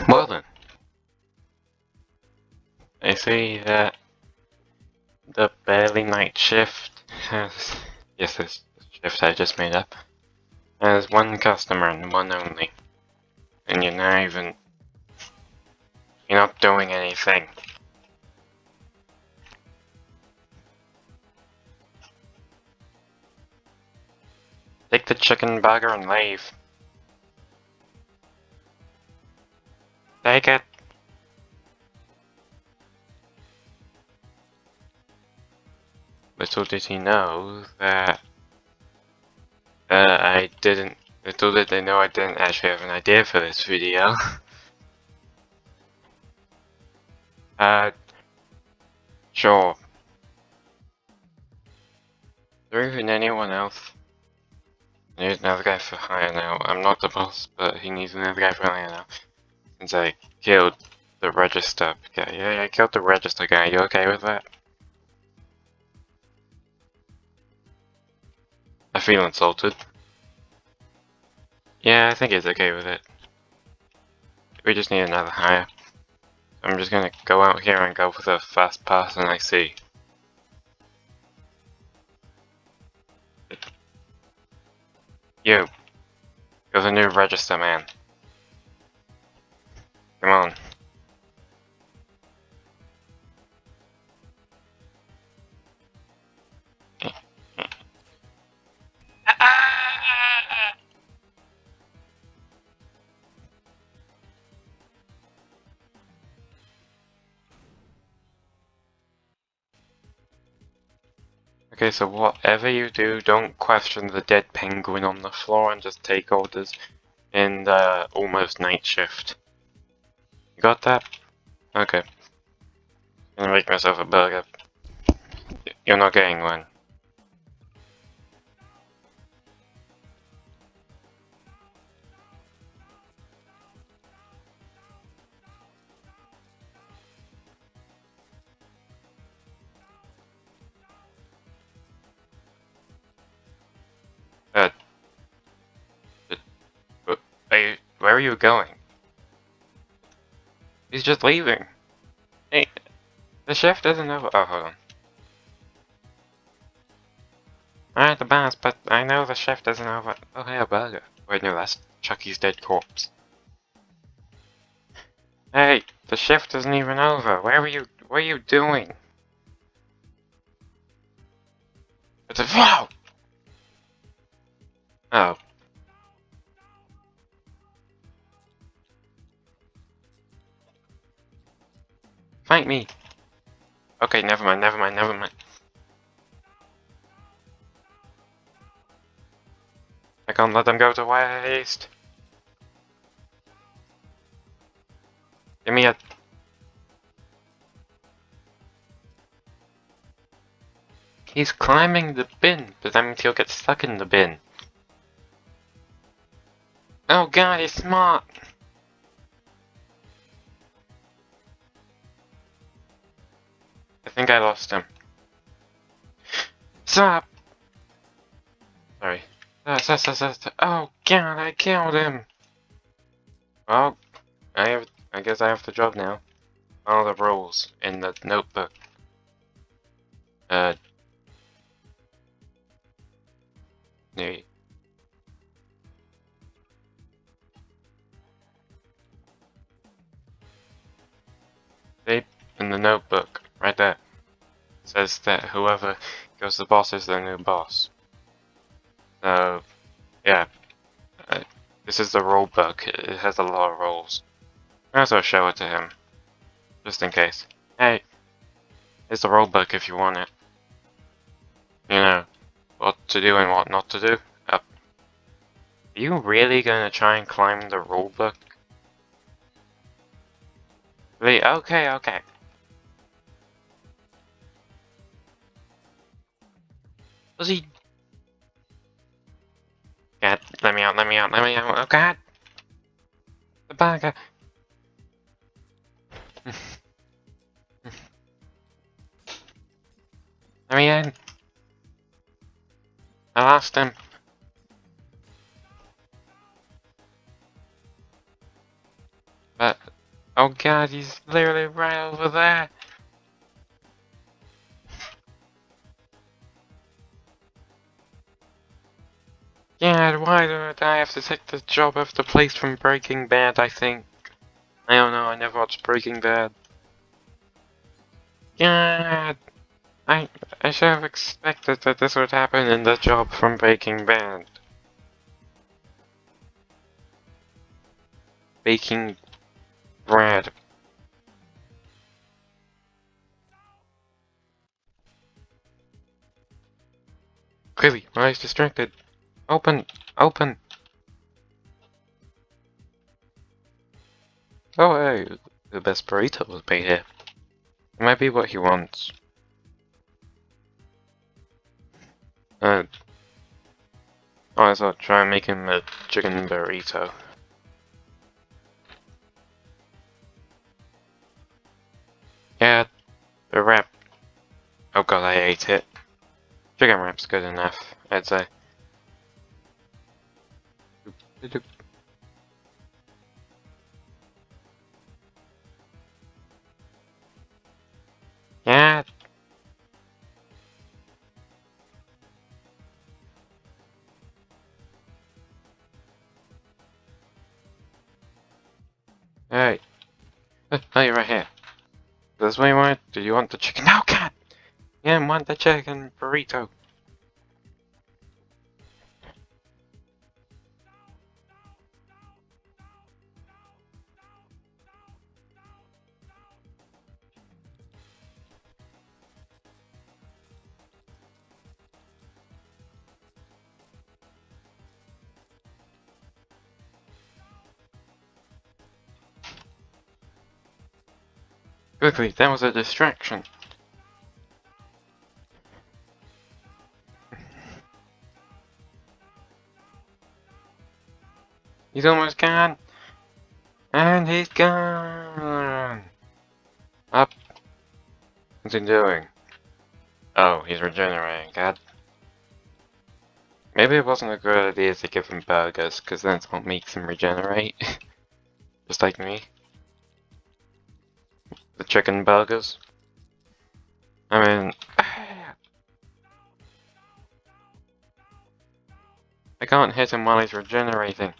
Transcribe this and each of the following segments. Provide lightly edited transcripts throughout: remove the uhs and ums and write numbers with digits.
Well then, I see that the barely night shift has, yes, this shift I just made up, has one customer and one only. And you're not doing anything. Take the chicken burger and leave. Take it. Little did he know that little did they know I didn't actually have an idea for this video. Sure. Is there even anyone else? I need another guy for hire now. I'm not the boss, but he needs another guy for hire now. Since I killed the register guy. Yeah, I killed the register guy. You okay with that? I feel insulted. Yeah, I think he's okay with it. We just need another hire. I'm just gonna go out here and go for the first person I see. You're the new register man. Come on. Okay, so whatever you do, don't question the dead penguin on the floor and just take orders in the almost night shift. You got that? Okay. I'm gonna make myself a burger. You're not getting one. Where are you going? He's just leaving. Hey, the shift isn't over. Oh, hold on. I'm the boss, but I know the shift isn't over. Oh, hey, a burger. Wait, no, that's Chucky's dead corpse. Hey, the shift isn't even over. What are you doing? It's a wow! Oh. Fight me! Okay, never mind. I can't let them go to waste. Give me a... He's climbing the bin, but that means he'll get stuck in the bin. Oh god, he's smart! I think I lost him. Stop! Sorry. Oh god, I killed him! Well, I guess I have the job now. All the rules in the notebook. Nee. They in the notebook, right there, says that whoever goes to the boss is the new boss. So, yeah. This is the rule book. It has a lot of rules. I also show it to him, just in case. Hey, it's the rule book if you want it. You know, what to do and what not to do. Are you really gonna try and climb the rule book? Really? Okay. Was he? God, let me out. Oh god! The burger! Let me in! I lost him. But Oh god, he's literally right over there! God, why do I have to take the job of the place from Breaking Bad, I think? I don't know, I never watched Breaking Bad. God! I should have expected that this would happen in the job from Breaking Bad. Baking bread. Quickly, I was distracted. Open! Open! Oh hey, the best burrito was made here. It might be what he wants. Uh, I thought try and make him a chicken burrito. Yeah, the wrap. Oh god, I ate it. Chicken wrap's good enough, I'd say. Yeah. Hey. Oh, you're right here. This way you want? Do you want the chicken? No, cat! Yeah, I want the chicken burrito. Quickly, that was a distraction. He's almost gone. And he's gone. Up. What's he doing? Oh, he's regenerating, god. Maybe it wasn't a good idea to give him burgers, because that's what makes him regenerate. Just like me. The chicken burgers. I mean... I can't hit him while he's regenerating.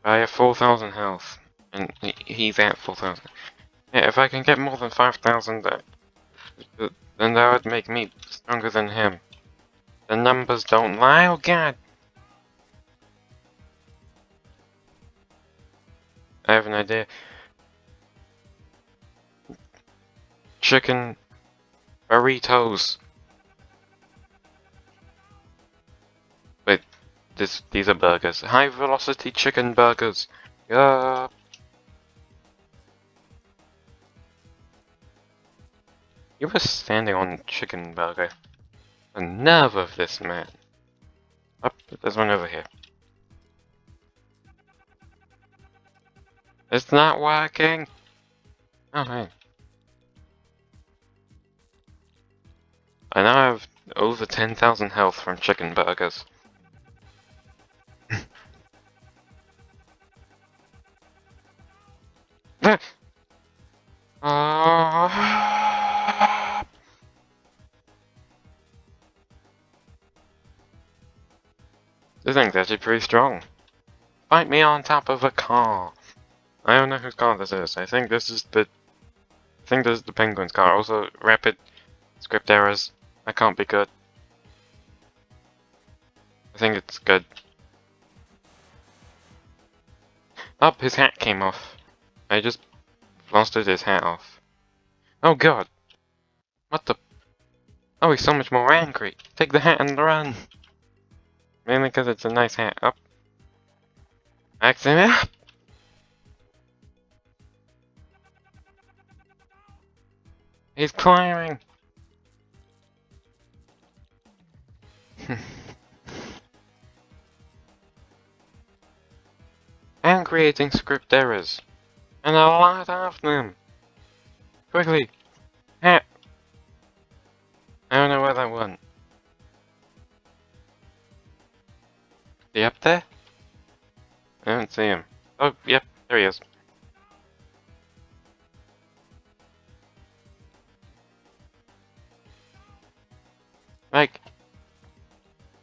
I have 4,000 health. And he's at 4,000. Yeah, if I can get more than 5,000, then that would make me stronger than him. The numbers don't lie, oh god! I have an idea. Chicken burritos. Wait, these are burgers. High velocity chicken burgers. Yeah. You were standing on chicken burger. The nerve of this man. Up, there's one over here. It's not working. Oh hey. I now have over 10,000 health from chicken burgers. This thing's actually pretty strong. Fight me on top of a car. I don't know whose car this is. I think this is the penguin's car. Also, rapid script errors. I can't be good. I think it's good. Oh, his hat came off. I just blasted his hat off. Oh god. What the? Oh, he's so much more angry. Take the hat and run. Mainly because it's a nice hat. Up. Accident. Up. He's climbing. And creating script errors. And a lot of them. Quickly. Hat. I don't know where that went. Is he up there? I don't see him. Oh, yep, there he is.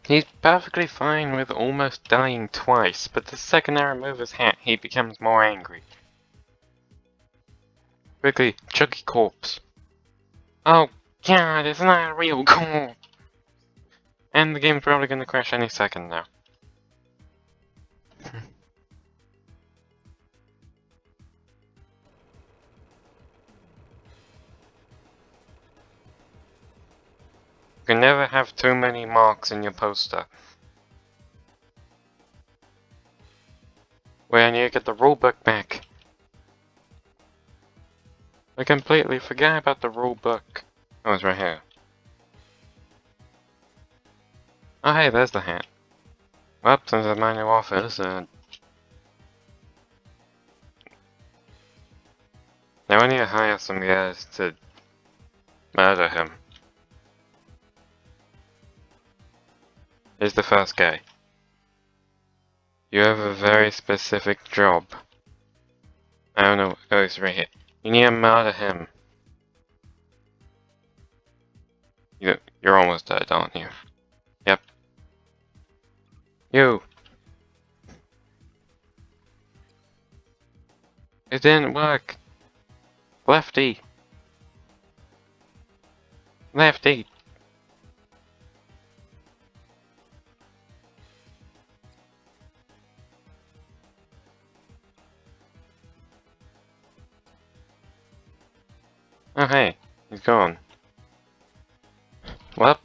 He's perfectly fine with almost dying twice, but the second I remove his hat, he becomes more angry. Quickly, Chucky corpse. Oh god, it's not a real corpse! And the game's probably gonna crash any second now. You can never have too many marks in your poster. Wait, I need to get the rulebook back. I completely forgot about the rulebook. Oh, it's right here. Oh hey, there's the hat. Well, since it's my new office, now I need to hire some guys to murder him. Here's the first guy. You have a very specific job. I don't know. Oh, it's right here. You need to murder him. You're almost dead, aren't you? Yep. You! It didn't work! Lefty! Lefty! Oh hey, he's gone. Well,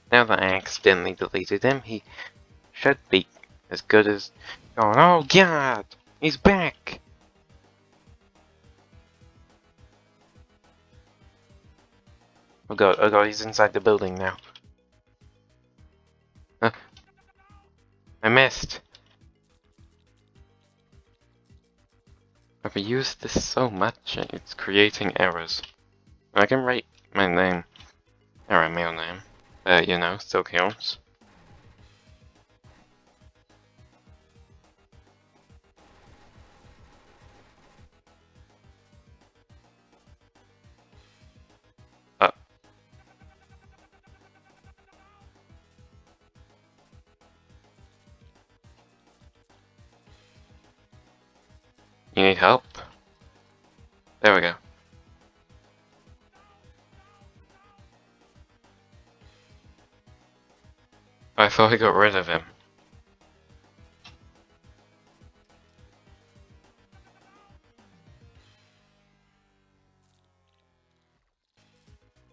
now that I accidentally deleted him, he should be as good as gone. Oh god! He's back! Oh god, he's inside the building now. I missed! I've used this so much, it's creating errors. I can write my name, or my middle name, you know, still counts. You need help? There we go. I thought I got rid of him.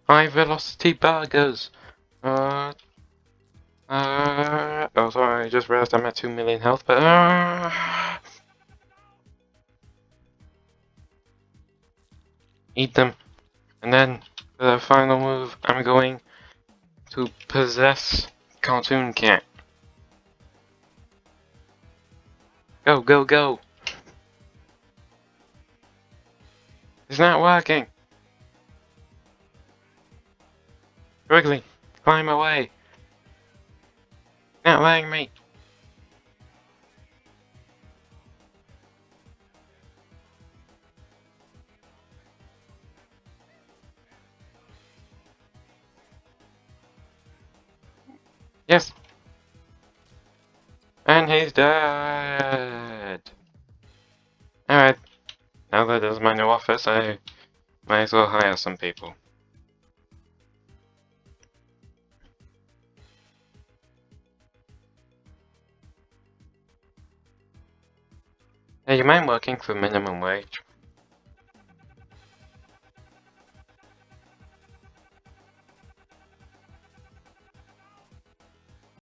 High velocity burgers! Oh sorry, I just realized I'm at 2 million health, but eat them. And then, for the final move, I'm going to possess Cartoon Cat. Go, go, go! It's not working! Quickly, climb away! Not letting me! Yes! And he's dead! Alright, now that this is my new office, I might as well hire some people. Hey, you mind working for minimum wage?